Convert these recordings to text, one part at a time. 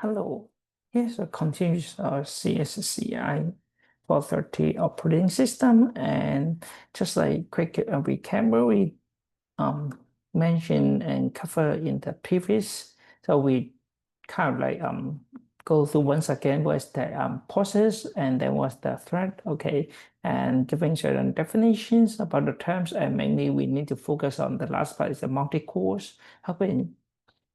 Hello, here's a continuous CSCI 430 operating system, and just like quick recap where we um, mentioned and covered in the previous. So we kind of like go through once again what's the process and then what's the thread, okay, and giving certain definitions about the terms, and mainly we need to focus on the last part is the multi-cores. How can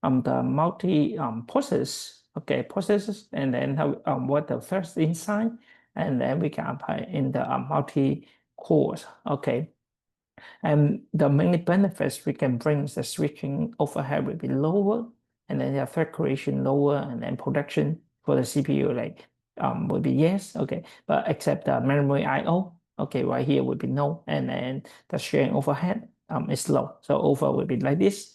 the multi process, okay, processes, and then how what the first inside, and then we can apply in the multi cores, okay. And the many benefits we can bring is the switching overhead will be lower, and then the thread creation lower, and then production for the CPU like will be yes, okay, but except the memory I/O, okay, right here will be no, and then the sharing overhead is low, so over will be like this.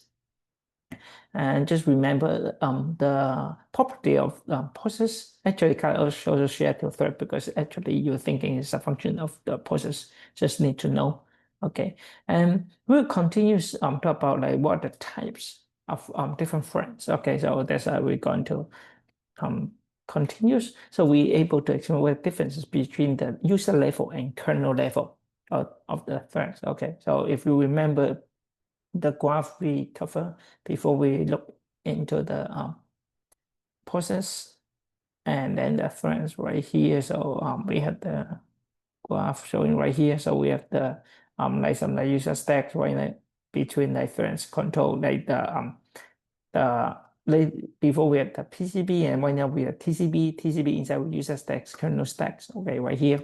And just remember the property of process actually can also share to third, because actually your thinking is a function of the process. Just need to know. Okay. And we'll continue talk about like what are the types of different threads. Okay. So that's how we're going to um continues. So we're able to explain what differences between the user level and kernel level of the threads. Okay. So if you remember the graph we cover before we look into the process, and then the friends right here. So we have the graph showing right here. So we have the like some like user stacks right like, between like friends control like the like before we have the PCB, and right now we have TCB inside with user stacks, kernel stacks. Okay, right here.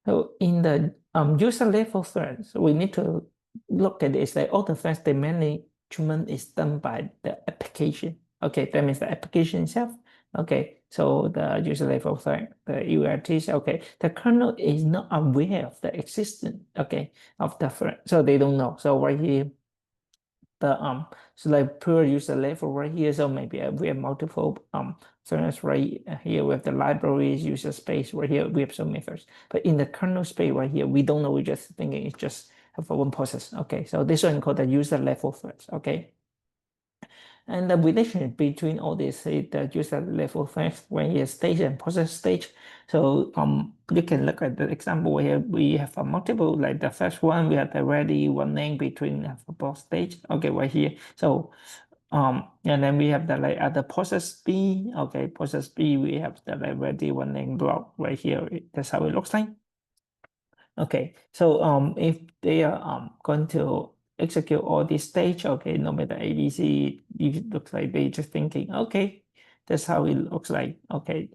So in the user level threads, we need to look at this, like all the threads, the management is done by the application. Okay, that means the application itself. Okay, so the user level thread, the URTs, okay, the kernel is not aware of the existence, okay, of the thread. So they don't know. So right here, the so like per user level right here, so maybe we have multiple threads right here with the libraries, user space right here, we have some methods, but in the kernel space right here we don't know, we're just thinking it's just have one process. Okay, so this one called the user level threads. Okay, and the relationship between all these, say, the user level threads when here stage and process stage. So you can look at the example here. We have a multiple, like the first one, we have the ready running between a both stage. Okay, right here. So and then we have the like other process B. Okay, process B, we have the like ready running block right here. That's how it looks like. Okay, so if they are going to execute all this stage, okay, no matter ABC, it looks like they just thinking, okay, that's how it looks like. Okay,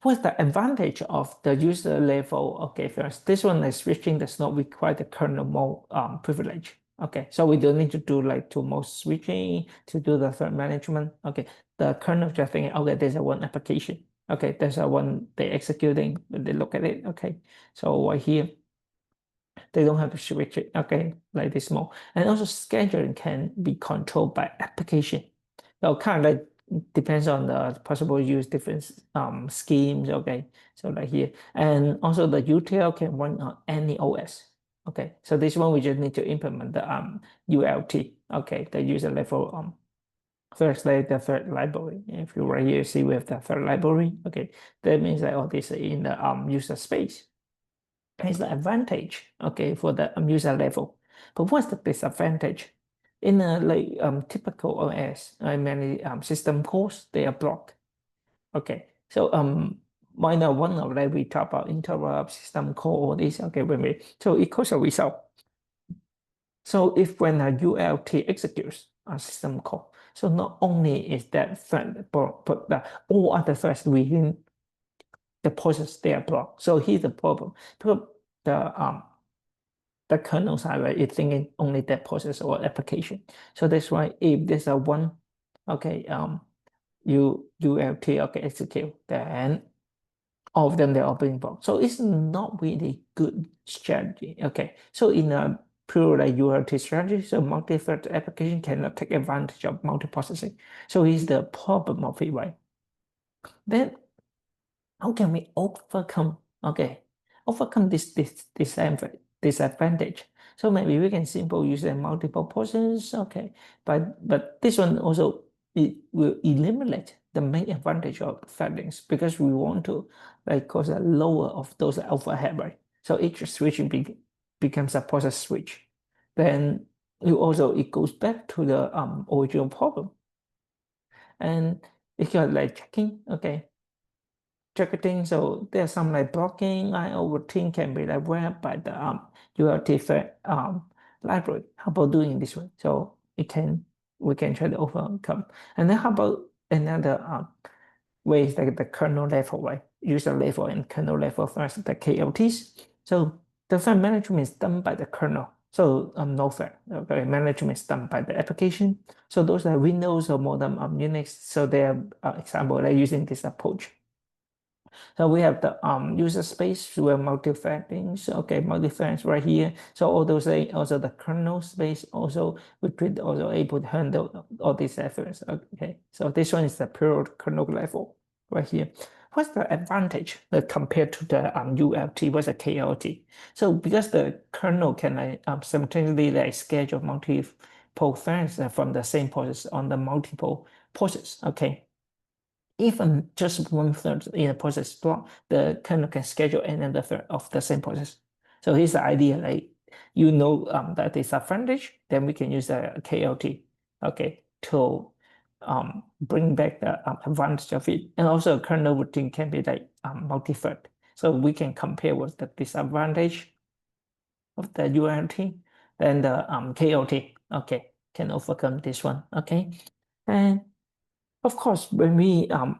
what's the advantage of the user level? Okay, first, this one is switching does not require the kernel mode privilege. Okay, so we don't need to do like two mode switching to do the thread management. Okay, the kernel just thinking, okay, there's a one application. Okay, there's a one they executing, when they look at it. Okay, so right here, they don't have to switch it. Okay, like this mode. And also scheduling can be controlled by application. So kind of like depends on the possible use different schemes. Okay, so like here, and also the util can run on any OS. Okay, so this one we just need to implement the ULT. Okay, the user level first like the third library. If you right here see we have the third library. Okay, that means that all this is in the user space. Is the advantage, okay, for the user level. But what's the disadvantage? In a like typical OS, many system calls they are blocked. Okay, so minor one of that we talk about interrupt system call, all this. Okay, when we so it calls a result. So if when a ULT executes a system call, so not only is that thread, but the all other threads within the process they are blocked. So here's the problem. Because the kernel side, right, is thinking only that process or application. So that's why if there's a one, okay, ULT, okay, execute, then all of them they're all being blocked. So it's not really good strategy. Okay, so in a pure like ULT strategy, so multi-thread application cannot take advantage of multiprocessing. So here's the problem of it, right? Then how can we overcome, okay, overcome this disadvantage? So maybe we can simply use the multiple portions. Okay, but this one also it will eliminate the main advantage of threadings because we want to like cause a lower of those overhead, right? So each switch becomes a process switch. Then it goes back to the original problem. And if you're like checking, okay, targeting. So there's some like blocking routine can be like wrapped by the ULT library. How about doing this way? So we can try to overcome. And then how about another way is like the kernel level, right? User level and kernel level first, the KLTs. So the file management is done by the kernel. So no thread. Okay, management is done by the application. So those are Windows or modern Unix. So they are example like using this approach. So we have the user space where multi-threadings, okay, multi-threads right here. So all those also the kernel space also we could also able to handle all these efforts. Okay, so this one is the pure kernel level right here. What's the advantage compared to the ULT? What's the KLT? So because the kernel can simultaneously like schedule multiple threads from the same process on the multiple process. Okay, even just one third in a process block, the kernel can schedule another third of the same process. So here's the idea, like that is advantage, then we can use a KLT, okay, to bring back the advantage of it. And also a kernel routine can be like multi-thread. So we can compare with the disadvantage of the ULT, then the KLT, okay, can overcome this one, okay. And of course, when we how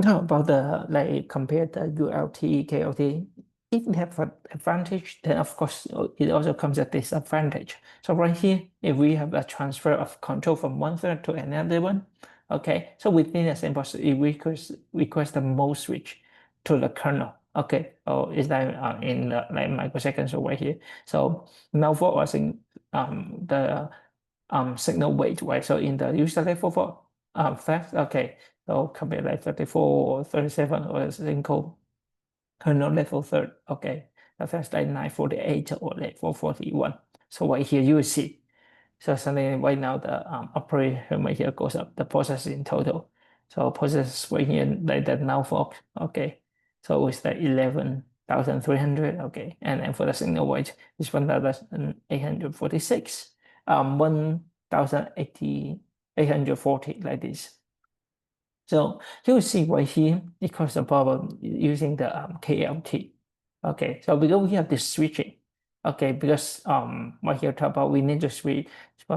about the like compare the ULT, KLT? If we have an advantage, then of course it also comes at disadvantage. So right here, if we have a transfer of control from one thread to another one, okay, so within the same process, it requires the most switch to the kernel. Okay, or is that in the, like microseconds over here? So now for us in the signal weight, right? So in the user level for fast, okay, so compare like 34 or 37 or a single kernel level third, okay, that's like 948 or like 441. So right here you will see. So suddenly right now the operation right here goes up, the process in total. So process right here like that now for okay. So it's like 11,300, okay. And then for the signal weight it's 1,846. 1,840 like this. So you will see right here, it causes a problem using the KLT. Okay, so because we have this switching, okay, because right here talk about we need to switch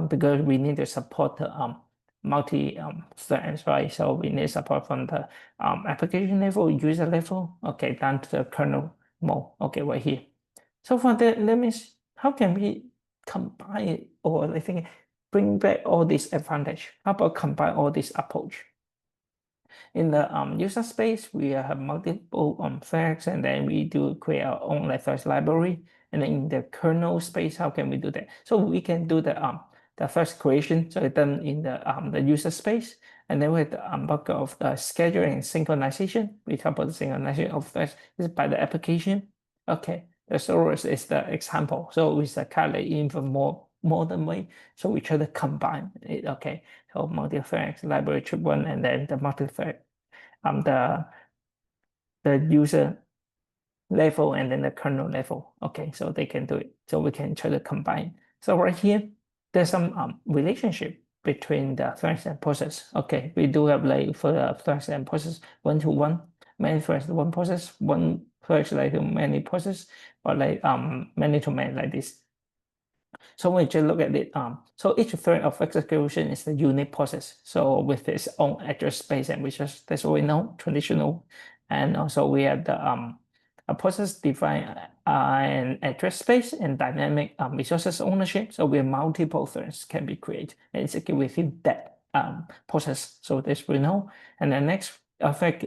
because we need to support the multi threads, right? So we need support from the application level, user level, okay, down to the kernel mode, okay, right here. So for that, let me how can we combine it or I think bring back all this advantage? How about combine all this approach? In the user space, we have multiple flags, and then we do create our own like first library. And then in the kernel space, how can we do that? So we can do the first creation, so it's done in the user space, and then with the bucket of the scheduling and synchronization. We talk about the synchronization of first is by the application. Okay, the source is the example. So it's a kind of even more modern way. So we try to combine it. Okay, so multi-thread library trip one, and then the multi-thread um the the user level and then the kernel level. Okay, so they can do it. So we can try to combine. So right here, there's some relationship between the threads and process. Okay, we do have like for the threads and process one to one, many threads to one process, one thread like to many process, or like many to many like this. So when you just look at it, so each thread of execution is a unique process. So with its own address space and resource, that's what we know, traditional. And also we have the a process define an address space and dynamic resources ownership. So where multiple threads can be created and executed within that process. So this we know. And the next effect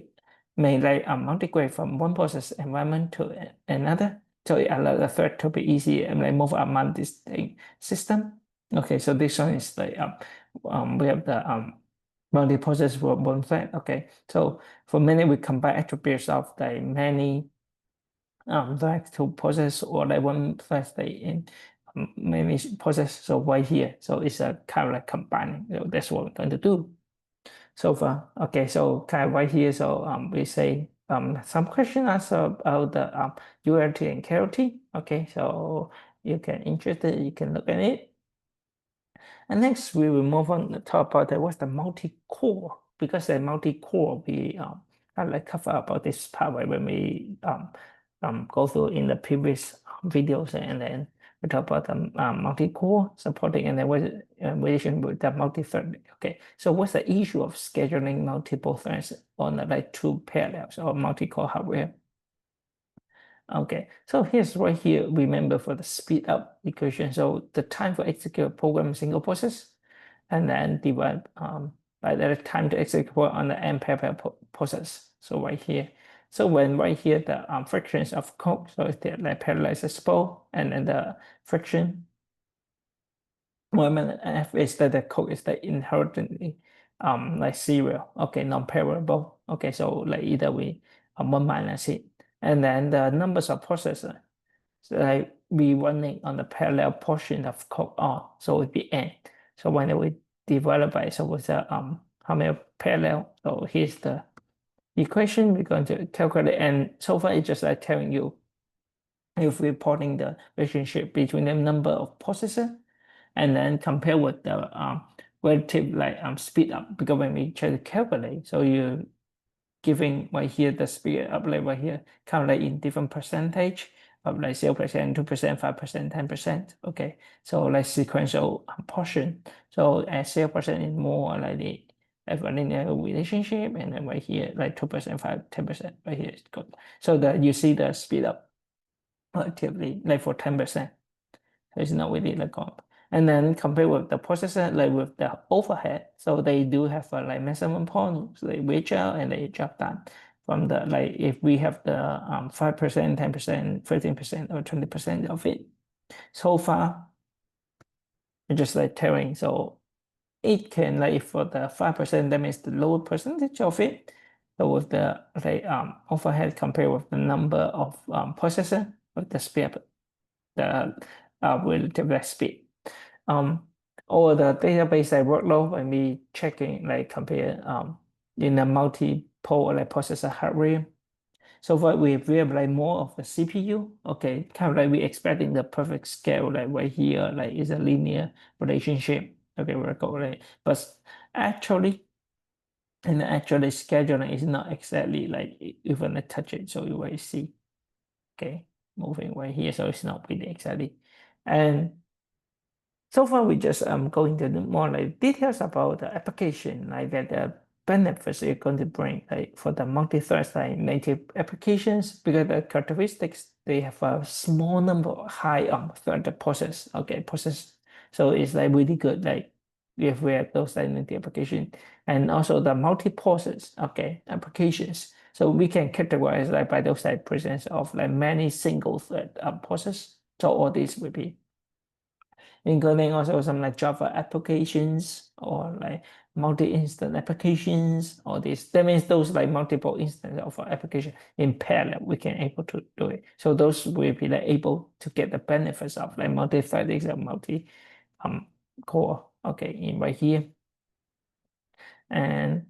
may like migrate from one process environment to another. So it allows the thread to be easy and like move among this system. Okay, so this one is like we have the multi-process for one thread. Okay, so for many we combine attributes of the many threads to process or like one thread in many process. So right here, so it's a kind of like combining. So that's what we're going to do so far. Okay, so kind of right here, so we say some question answer about the ULT and KLT. Okay, so you can interested, you can look at it. And next, we will move on to talk about what's the multi-core, because the multi-core we kind of like cover about this part right, when we go through in the previous videos, and then we talk about the multi-core supporting, and then what relation with the multi-thread. Okay, so what's the issue of scheduling multiple threads on like two parallels or multi-core hardware? Okay, so here's right here, remember for the speed up equation. So the time for execute a program single process, and then divide by the time to execute on the n parallel process. So right here. So when right here, the fractions of code, so it's the like parallelizable, and then the fraction moment f is that the code is the inherently like serial, okay, non-parallel. Okay, so like either we one minus it. And then the numbers of processor, so like we running on the parallel portion of code R, so it would be n. So when we divide by, so with the how many parallel, so here's the equation we're going to calculate, and so far it's just like telling you if we're plotting the relationship between the number of processor and then compare with the relative like speed up, because when we try to calculate, so you giving right here the speed up like right here, calculate in different percentage of like 0%, 2%, 5%, 10%. Okay, so like sequential portion. So as 0% is more like the have a linear relationship, and then right here like 2%, 5, 10%, right here is good. So that you see the speed up relatively like for 10%. So it's not really like comp. And then compare with the processor, like with the overhead, so they do have a like maximum point, so they reach out and they drop down from the like if we have the 5%, 10%, 15%, or 20% of it. So far, it's just like telling. So it can like for the 5%, that means the lower percentage of it. So with the like overhead compared with the number of processor with the speed, the relative speed. Um, or the database like workload when we checking like compare in a multiple like processor hardware. So for we have like more of the CPU. Okay, kind of like we expecting the perfect scale like right here, like is a linear relationship. Okay, we're going like, but actually, and actually scheduling is not exactly like even a touch it. So you will see, okay, moving right here. So it's not really exactly, and so far, we just go into the more like details about the application, like that the benefits you're going to bring, like for the multi-thread like native applications, because the characteristics they have a small number of high thread process. Okay, process. So it's like really good, like if we have those like native application, and also the multi-process, okay, applications. So we can categorize like by those like presence of like many single thread process. So all these will be including also some like Java applications or like multi-instance applications or this. That means those like multiple instances of our application in parallel, we can able to do it. So those will be like able to get the benefits of like multi-threading and multi core. Okay, in right here. And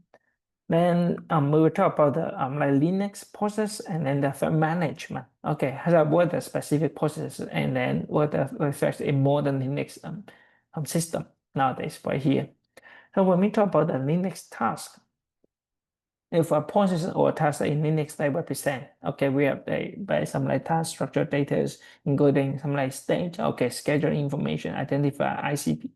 then we will talk about the like Linux process and then the file management. Okay, so what the specific processes and then what the reflects in modern Linux system nowadays right here. So when we talk about the Linux task, if a process or task in Linux they represent, okay, we have by some like task structured data, including some like state, okay, schedule information, identify ICP,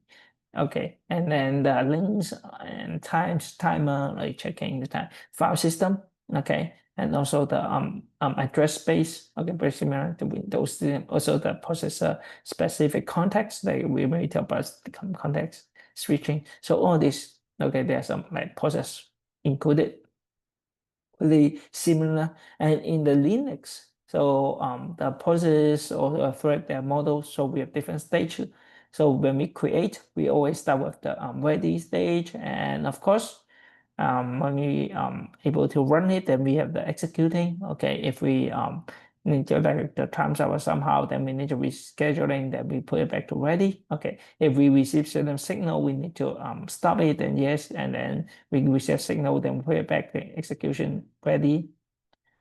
okay, and then the links and times timer, like checking the time file system, okay, and also the address space, okay, very similar to Windows. Also the processor specific context, like we may talk about the context switching. So all this, okay, there's some like process included really similar. And in the Linux, so the process or the thread, their models, so we have different stages. So when we create, we always start with the ready stage, and of course, when we able to run it, then we have the executing. Okay, if we need to like the times out somehow, then we need to rescheduling, then we put it back to ready. Okay, if we receive certain signal, we need to stop it, then yes, and then we receive signal, then we put it back to execution ready.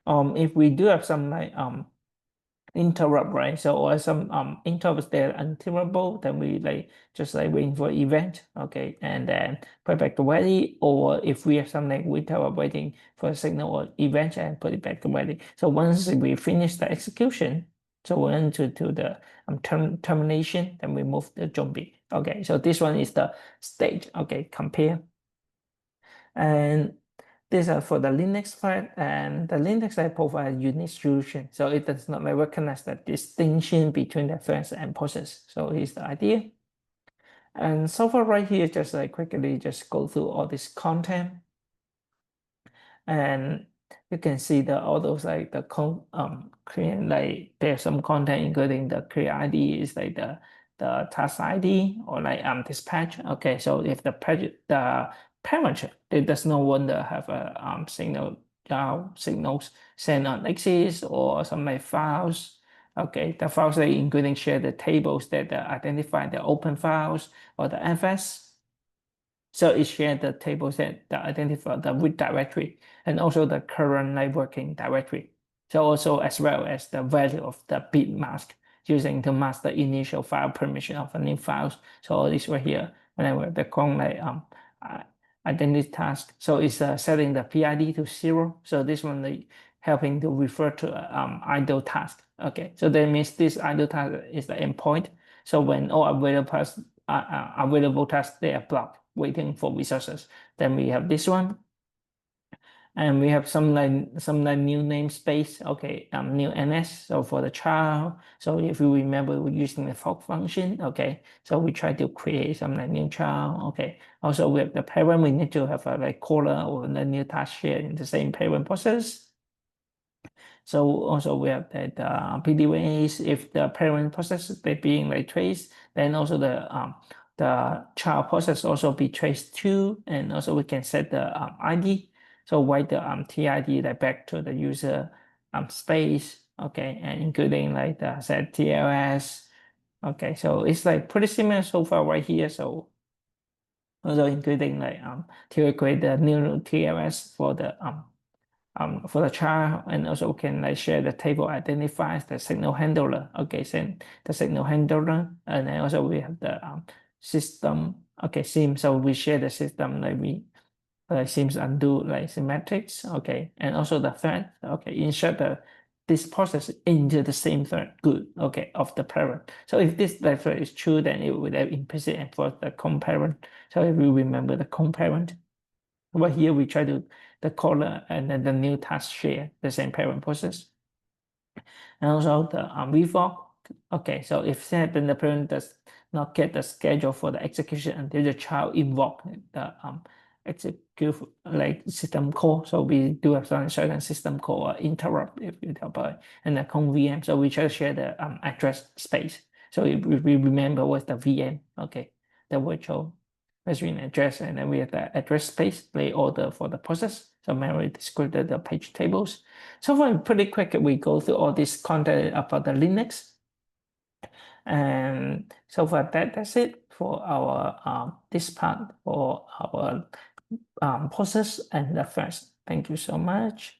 If we do have some like interrupt, right? So or some interrupts that are interruptible, then we like just like waiting for event, okay, and then put it back to ready. Or if we have something we interrupt waiting for a signal or event and put it back to ready. So once we finish the execution, so we're into the termination, then we move the zombie. Okay, so this one is the stage. Okay, compare. And these are for the Linux part, and the Linux side provides a unique solution. So it does not like recognize the distinction between the threads and process. So here's the idea. And so far right here, just like quickly just go through all this content. And you can see the all those like the create like there's some content including the create ID is like the task ID or like dispatch. Okay, so if the parent it does not want to have a signals sent on axis or some like files. Okay, the files they including share the tables that identify the open files or the FS. So it shared the tables that identify the root directory and also the current networking directory. So also as well as the value of the bit mask using to mask the initial file permission of the new files. So all this right here, whenever the cron like identity task. So it's setting the PID to 0. So this one like helping to refer to idle task. Okay, so that means this idle task is the endpoint. So when all available tasks they are blocked waiting for resources. Then we have this one, and we have some like new namespace. Okay, new NS. So for the child. So if you remember, we're using the fork function. Okay, so we try to create some like new child. Okay. Also, we have the parent. We need to have a like caller or the new task shared in the same parent process. So also we have that PDWAs, if the parent process they being like traced, then also the child process also be traced too, and also we can set the ID. So write the TID like back to the user space, okay, and including like the set TLS. Okay, so it's like pretty similar so far right here. So also including like to create the new TLS for the child, and also can like share the table identifies the signal handler. Okay, send the signal handler, and then also we have the system. Okay, sim. So we share the system like we sims undo like symmetrics. Okay, and also the thread. Okay, insert this process into the same thread. Good. Okay, of the parent. So if this thread is true, then it will have implicit enforce the comparent. So if you remember the comparent. Over here, we try to the caller and then the new task share the same parent process. And also the revoke. Okay, so if said then the parent does not get the schedule for the execution until the child invoke the execute like system call. So we do have some certain system call or interrupt if you tell by and the con VM. So we try to share the address space. So if we remember what's the VM, okay, the virtual machine address, and then we have the address space play order for the process. So memory descriptor, the page tables. So far, pretty quick, we go through all this content about the Linux. And so far, that's it for our this part for our process and the first. Thank you so much.